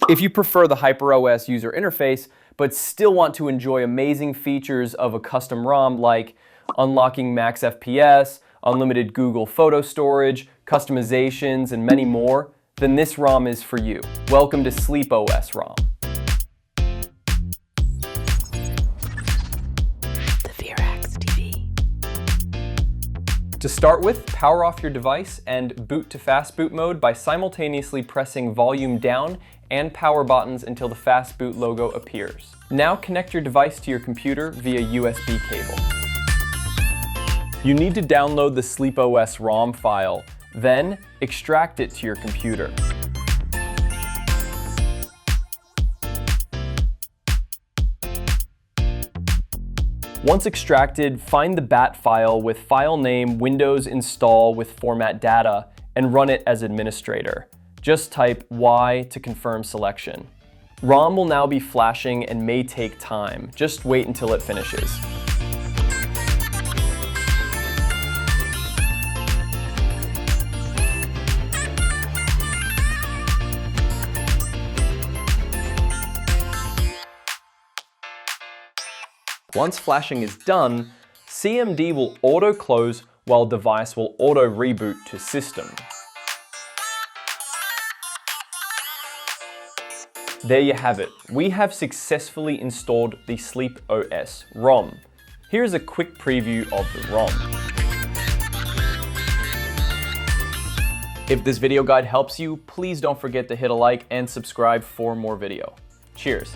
If you prefer the HyperOS user interface, but still want to enjoy amazing features of a custom ROM like unlocking max FPS, unlimited Google photo storage, customizations, and many more, then this ROM is for you. Welcome to SleepOS ROM. To start with, power off your device and boot to fast boot mode by simultaneously pressing volume down and power buttons until the fast boot logo appears. Now connect your device to your computer via USB cable. You need to download the SleepOS ROM file, then extract it to your computer. Once extracted, find the bat file with file name Windows install with format data and run it as administrator. Just type Y to confirm selection. ROM will now be flashing and may take time. Just wait until it finishes. Once flashing is done, CMD will auto-close while device will auto-reboot to system. There you have it. We have successfully installed the SleepOS ROM. Here's a quick preview of the ROM. If this video guide helps you, please don't forget to hit a like and subscribe for more video. Cheers.